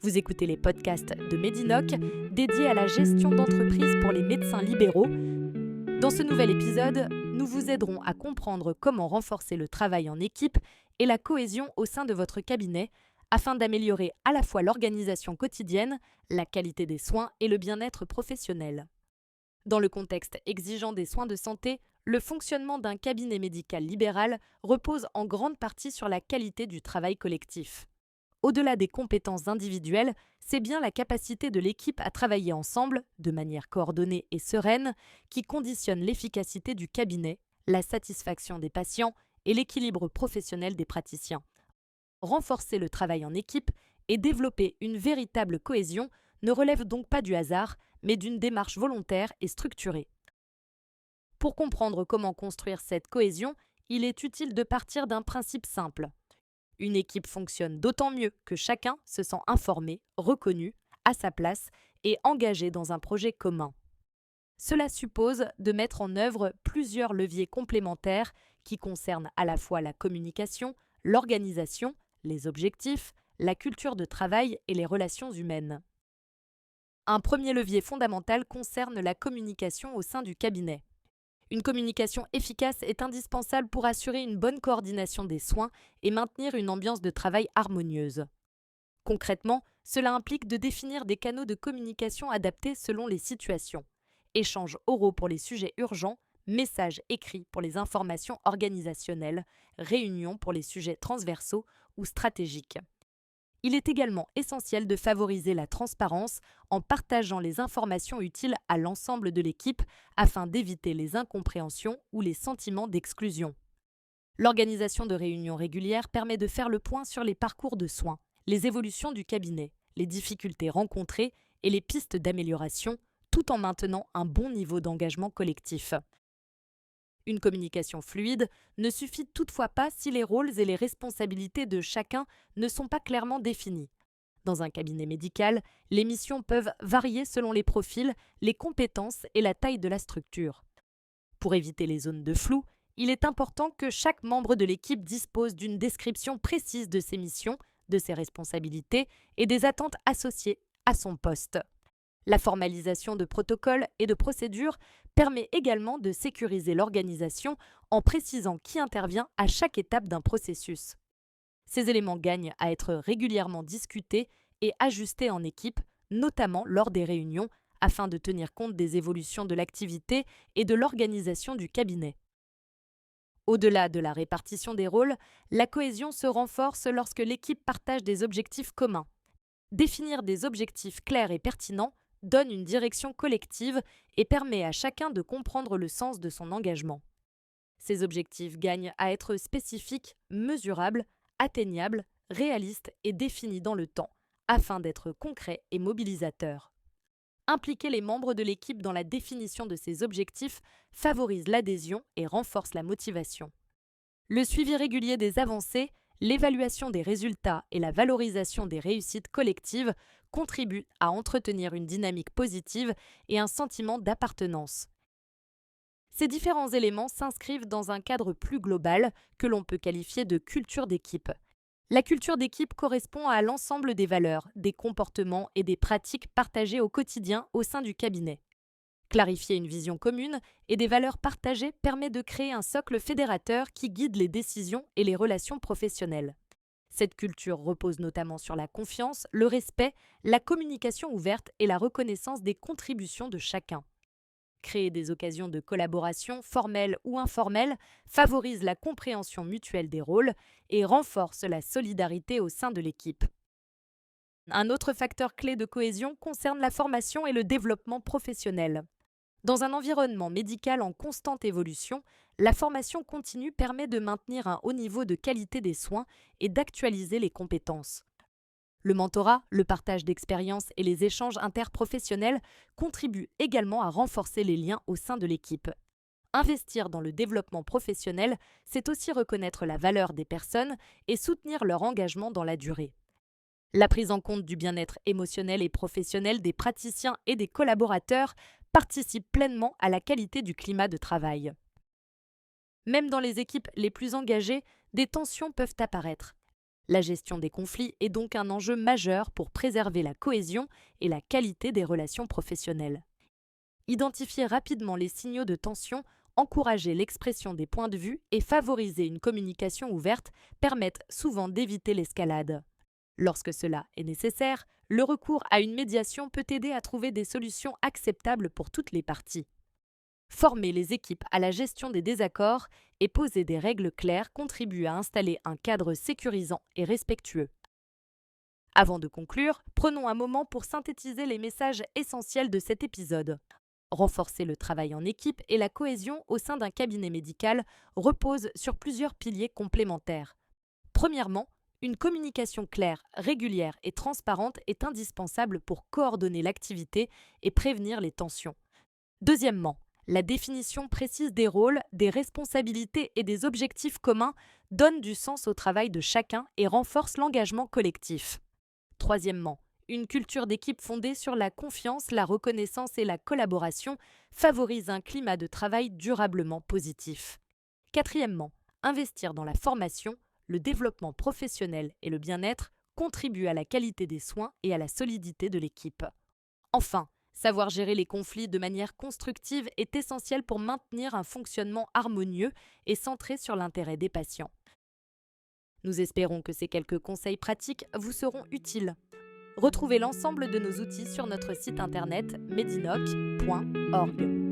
Vous écoutez les podcasts de Medinoc, dédiés à la gestion d'entreprise pour les médecins libéraux. Dans ce nouvel épisode, nous vous aiderons à comprendre comment renforcer le travail en équipe et la cohésion au sein de votre cabinet afin d'améliorer à la fois l'organisation quotidienne, la qualité des soins et le bien-être professionnel. Dans le contexte exigeant des soins de santé, le fonctionnement d'un cabinet médical libéral repose en grande partie sur la qualité du travail collectif. Au-delà des compétences individuelles, c'est bien la capacité de l'équipe à travailler ensemble, de manière coordonnée et sereine, qui conditionne l'efficacité du cabinet, la satisfaction des patients et l'équilibre professionnel des praticiens. Renforcer le travail en équipe et développer une véritable cohésion ne relève donc pas du hasard, mais d'une démarche volontaire et structurée. Pour comprendre comment construire cette cohésion, il est utile de partir d'un principe simple. Une équipe fonctionne d'autant mieux que chacun se sent informé, reconnu, à sa place et engagé dans un projet commun. Cela suppose de mettre en œuvre plusieurs leviers complémentaires qui concernent à la fois la communication, l'organisation, les objectifs, la culture de travail et les relations humaines. Un premier levier fondamental concerne la communication au sein du cabinet. Une communication efficace est indispensable pour assurer une bonne coordination des soins et maintenir une ambiance de travail harmonieuse. Concrètement, cela implique de définir des canaux de communication adaptés selon les situations. Échanges oraux pour les sujets urgents, messages écrits pour les informations organisationnelles, réunions pour les sujets transversaux ou stratégiques. Il est également essentiel de favoriser la transparence en partageant les informations utiles à l'ensemble de l'équipe afin d'éviter les incompréhensions ou les sentiments d'exclusion. L'organisation de réunions régulières permet de faire le point sur les parcours de soins, les évolutions du cabinet, les difficultés rencontrées et les pistes d'amélioration, tout en maintenant un bon niveau d'engagement collectif. Une communication fluide ne suffit toutefois pas si les rôles et les responsabilités de chacun ne sont pas clairement définis. Dans un cabinet médical, les missions peuvent varier selon les profils, les compétences et la taille de la structure. Pour éviter les zones de flou, il est important que chaque membre de l'équipe dispose d'une description précise de ses missions, de ses responsabilités et des attentes associées à son poste. La formalisation de protocoles et de procédures permet également de sécuriser l'organisation en précisant qui intervient à chaque étape d'un processus. Ces éléments gagnent à être régulièrement discutés et ajustés en équipe, notamment lors des réunions, afin de tenir compte des évolutions de l'activité et de l'organisation du cabinet. Au-delà de la répartition des rôles, la cohésion se renforce lorsque l'équipe partage des objectifs communs. Définir des objectifs clairs et pertinents donne une direction collective et permet à chacun de comprendre le sens de son engagement. Ces objectifs gagnent à être spécifiques, mesurables, atteignables, réalistes et définis dans le temps, afin d'être concrets et mobilisateurs. Impliquer les membres de l'équipe dans la définition de ces objectifs favorise l'adhésion et renforce la motivation. Le suivi régulier des avancées, l'évaluation des résultats et la valorisation des réussites collectives contribuent à entretenir une dynamique positive et un sentiment d'appartenance. Ces différents éléments s'inscrivent dans un cadre plus global que l'on peut qualifier de culture d'équipe. La culture d'équipe correspond à l'ensemble des valeurs, des comportements et des pratiques partagées au quotidien au sein du cabinet. Clarifier une vision commune et des valeurs partagées permet de créer un socle fédérateur qui guide les décisions et les relations professionnelles. Cette culture repose notamment sur la confiance, le respect, la communication ouverte et la reconnaissance des contributions de chacun. Créer des occasions de collaboration, formelles ou informelles, favorise la compréhension mutuelle des rôles et renforce la solidarité au sein de l'équipe. Un autre facteur clé de cohésion concerne la formation et le développement professionnel. Dans un environnement médical en constante évolution, la formation continue permet de maintenir un haut niveau de qualité des soins et d'actualiser les compétences. Le mentorat, le partage d'expériences et les échanges interprofessionnels contribuent également à renforcer les liens au sein de l'équipe. Investir dans le développement professionnel, c'est aussi reconnaître la valeur des personnes et soutenir leur engagement dans la durée. La prise en compte du bien-être émotionnel et professionnel des praticiens et des collaborateurs participe pleinement à la qualité du climat de travail. Même dans les équipes les plus engagées, des tensions peuvent apparaître. La gestion des conflits est donc un enjeu majeur pour préserver la cohésion et la qualité des relations professionnelles. Identifier rapidement les signaux de tension, encourager l'expression des points de vue et favoriser une communication ouverte permettent souvent d'éviter l'escalade. Lorsque cela est nécessaire, le recours à une médiation peut aider à trouver des solutions acceptables pour toutes les parties. Former les équipes à la gestion des désaccords et poser des règles claires contribue à installer un cadre sécurisant et respectueux. Avant de conclure, prenons un moment pour synthétiser les messages essentiels de cet épisode. Renforcer le travail en équipe et la cohésion au sein d'un cabinet médical repose sur plusieurs piliers complémentaires. Premièrement, une communication claire, régulière et transparente est indispensable pour coordonner l'activité et prévenir les tensions. Deuxièmement, la définition précise des rôles, des responsabilités et des objectifs communs donne du sens au travail de chacun et renforce l'engagement collectif. Troisièmement, une culture d'équipe fondée sur la confiance, la reconnaissance et la collaboration favorise un climat de travail durablement positif. Quatrièmement, investir dans la formation, le développement professionnel et le bien-être contribuent à la qualité des soins et à la solidité de l'équipe. Enfin, savoir gérer les conflits de manière constructive est essentiel pour maintenir un fonctionnement harmonieux et centré sur l'intérêt des patients. Nous espérons que ces quelques conseils pratiques vous seront utiles. Retrouvez l'ensemble de nos outils sur notre site internet medinoc.org.